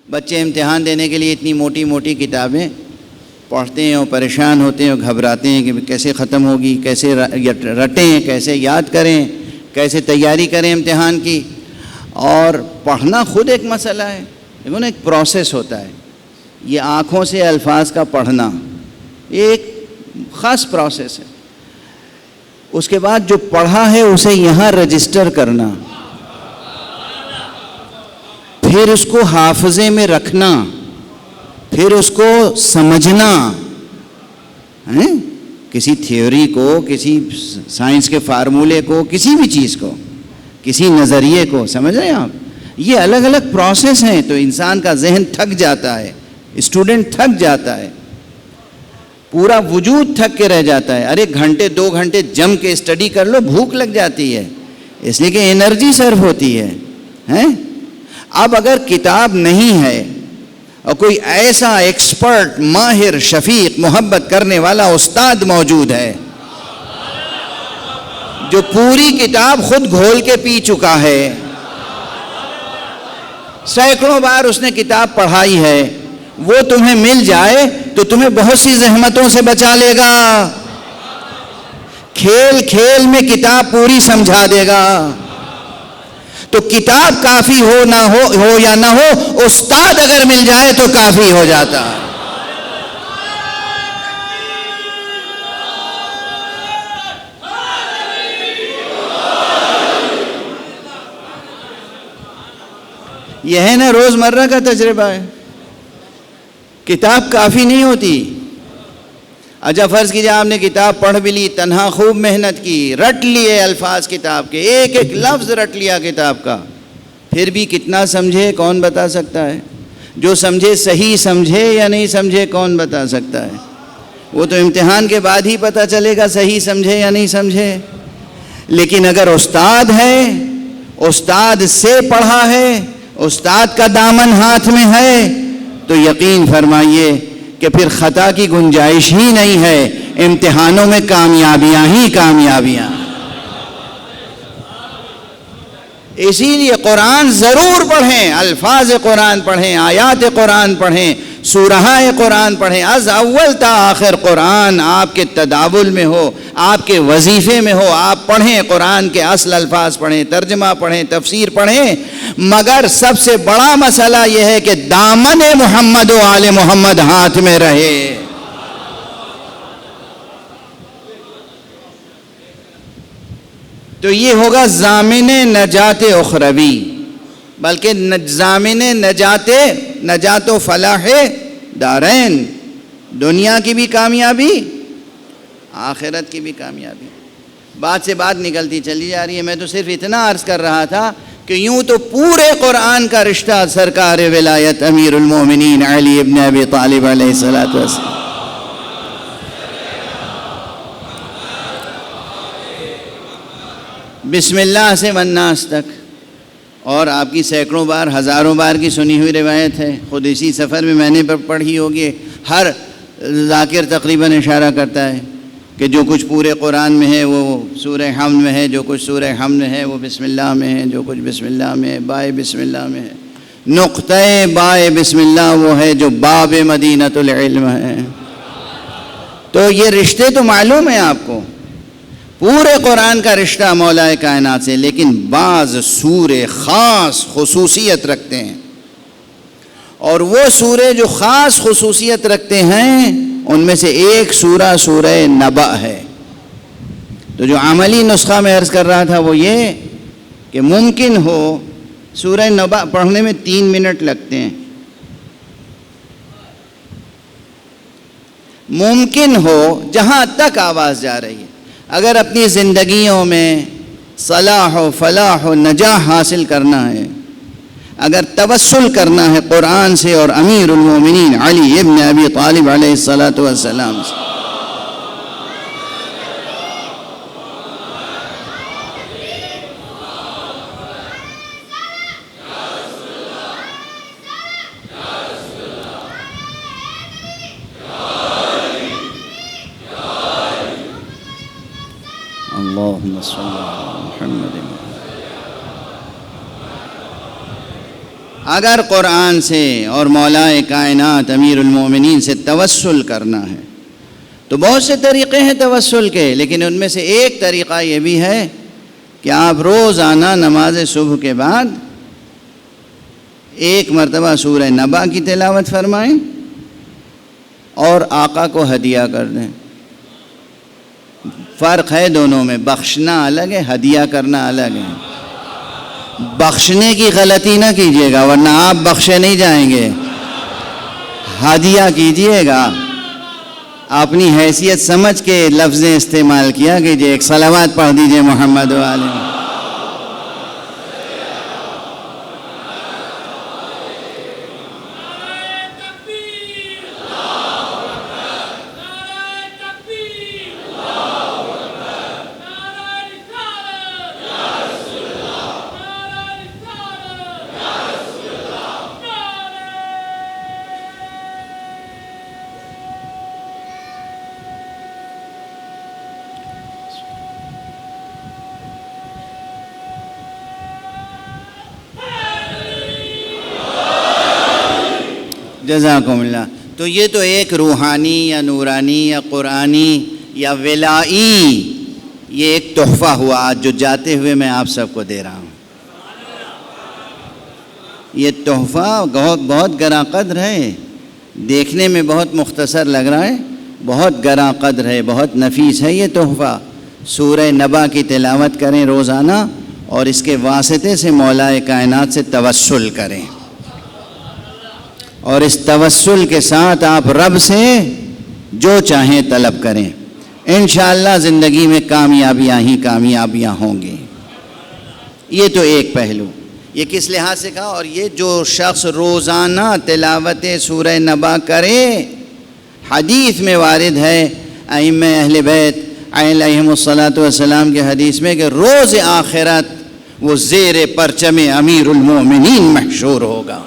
بچے امتحان دینے کے لیے اتنی موٹی موٹی کتابیں پڑھتے ہیں اور پریشان ہوتے ہیں اور گھبراتے ہیں کہ کیسے ختم ہوگی، کیسے رٹیں، کیسے یاد کریں، کیسے تیاری کریں امتحان کی. اور پڑھنا خود ایک مسئلہ ہے. دیکھو نا، ایک پروسیس ہوتا ہے. یہ آنکھوں سے الفاظ کا پڑھنا یہ ایک خاص پروسیس ہے. اس کے بعد جو پڑھا ہے اسے یہاں رجسٹر کرنا، پھر اس کو حافظے میں رکھنا، پھر اس کو سمجھنا. کسی تھیوری کو، کسی سائنس کے فارمولے کو، کسی بھی چیز کو، کسی نظریے کو، سمجھ رہے ہیں آپ؟ یہ الگ الگ پروسیس ہیں. تو انسان کا ذہن تھک جاتا ہے، اسٹوڈنٹ تھک جاتا ہے، پورا وجود تھک کے رہ جاتا ہے. ارے گھنٹے 2 گھنٹے جم کے اسٹڈی کر لو، بھوک لگ جاتی ہے، اس لیے کہ انرجی صرف ہوتی ہے. اب اگر کتاب نہیں ہے اور کوئی ایسا ایکسپرٹ، ماہر، شفیق، محبت کرنے والا استاد موجود ہے جو پوری کتاب خود گھول کے پی چکا ہے، سینکڑوں بار اس نے کتاب پڑھائی ہے، وہ تمہیں مل جائے تو تمہیں بہت سی زحمتوں سے بچا لے گا. کھیل کھیل میں کتاب پوری سمجھا دے گا. تو کتاب کافی ہو نہ ہو یا نہ ہو، استاد اگر مل جائے تو کافی ہو جاتا. یہ ہے نا روزمرہ کا تجربہ ہے. کتاب کافی نہیں ہوتی. اچھا فرض کیجیے آپ نے کتاب پڑھ بھی لی، تنہا خوب محنت کی، رٹ لیے الفاظ کتاب کے، ایک ایک لفظ رٹ لیا کتاب کا، پھر بھی کتنا سمجھے کون بتا سکتا ہے؟ جو سمجھے صحیح سمجھے یا نہیں سمجھے کون بتا سکتا ہے؟ وہ تو امتحان کے بعد ہی پتہ چلے گا صحیح سمجھے یا نہیں سمجھے. لیکن اگر استاد ہے، استاد سے پڑھا ہے، استاد کا دامن ہاتھ میں ہے، تو یقین فرمائیے کہ پھر خطا کی گنجائش ہی نہیں ہے. امتحانوں میں کامیابیاں ہی کامیابیاں. اسی لیے قرآن ضرور پڑھیں، الفاظ قرآن پڑھیں، آیات قرآن پڑھیں، سورہ قرآن پڑھیں. از اول تا آخر قرآن آپ کے تداول میں ہو، آپ کے وظیفے میں ہو. آپ پڑھیں، قرآن کے اصل الفاظ پڑھیں، ترجمہ پڑھیں، تفسیر پڑھیں. مگر سب سے بڑا مسئلہ یہ ہے کہ دامن محمد و آل محمد ہاتھ میں رہے. تو یہ ہوگا ضامن نجات اخروی، بلکہ ضامن نجات و فلاح دارین. دنیا کی بھی کامیابی، آخرت کی بھی کامیابی. بات سے بات نکلتی چلی جا رہی ہے. میں تو صرف اتنا عرض کر رہا تھا کہ یوں تو پورے قرآن کا رشتہ سرکار ولایت امیر المومنین علی ابن ابی طالب علیہ السلام، بسم اللہ سے والناس تک، اور آپ کی سینکڑوں بار، ہزاروں بار کی سنی ہوئی روایت ہے. خود اسی سفر میں میں نے پڑھی ہوگی. ہر ذاکر تقریباً اشارہ کرتا ہے کہ جو کچھ پورے قرآن میں ہے وہ سورہ حمد میں ہے، جو کچھ سورہ حمد میں ہے وہ بسم اللہ میں ہے، جو کچھ بسم اللہ میں ہے بائے بسم اللہ میں ہے. نقطۂ بائے بسم اللہ وہ ہے جو باب مدینۃ العلم ہے. تو یہ رشتے تو معلوم ہیں آپ کو، پورے قرآن کا رشتہ مولا کائنات سے. لیکن بعض سورے خاص خصوصیت رکھتے ہیں، اور وہ سورے جو خاص خصوصیت رکھتے ہیں ان میں سے ایک سورہ نبأ ہے. تو جو عملی نسخہ میں عرض کر رہا تھا وہ یہ کہ ممکن ہو سورہ نبأ پڑھنے میں 3 منٹ لگتے ہیں، ممکن ہو جہاں تک آواز جا رہی ہے، اگر اپنی زندگیوں میں صلاح و فلاح و نجاح حاصل کرنا ہے، اگر توسل کرنا ہے قرآن سے اور امیر المومنین علی ابن ابی طالب علیہ السلام سے، اللہم صلی علی محمد. اگر قرآن سے اور مولا کائنات امیر المومنین سے توسل کرنا ہے تو بہت سے طریقے ہیں توسل کے، لیکن ان میں سے ایک طریقہ یہ بھی ہے کہ آپ روزانہ نماز صبح کے بعد ایک مرتبہ سورہ نبا کی تلاوت فرمائیں اور آقا کو ہدیہ کر دیں۔ فرق ہے دونوں میں، بخشنا الگ ہے، ہدیہ کرنا الگ ہے۔ بخشنے کی غلطی نہ کیجیے گا ورنہ آپ بخشے نہیں جائیں گے، ہدیہ کیجیے گا۔ اپنی حیثیت سمجھ کے لفظیں استعمال کیا کیجیے، ایک صلوات پڑھ دیجیے محمد علیہ۔ جزاکم اللہ۔ تو یہ تو ایک روحانی یا نورانی یا قرآنی یا ولائی، یہ ایک تحفہ ہوا آج جو جاتے ہوئے میں آپ سب کو دے رہا ہوں۔ یہ تحفہ بہت گراں قدر ہے، دیکھنے میں بہت مختصر لگ رہا ہے، بہت گراں قدر ہے، بہت نفیس ہے یہ تحفہ۔ سورہ نبا کی تلاوت کریں روزانہ اور اس کے واسطے سے مولا کائنات سے توسل کریں، اور اس توسل کے ساتھ آپ رب سے جو چاہیں طلب کریں، انشاءاللہ زندگی میں کامیابیاں ہی کامیابیاں ہوں گی۔ یہ تو ایک پہلو، یہ کس لحاظ سے کہا؟ اور یہ جو شخص روزانہ تلاوت سورہ نبا کرے، حدیث میں وارد ہے ائمہ اہل بیت علیہم الصلاۃ والسلام کے حدیث میں کہ روز آخرت وہ زیر پرچم امیر المومنین محشور ہوگا۔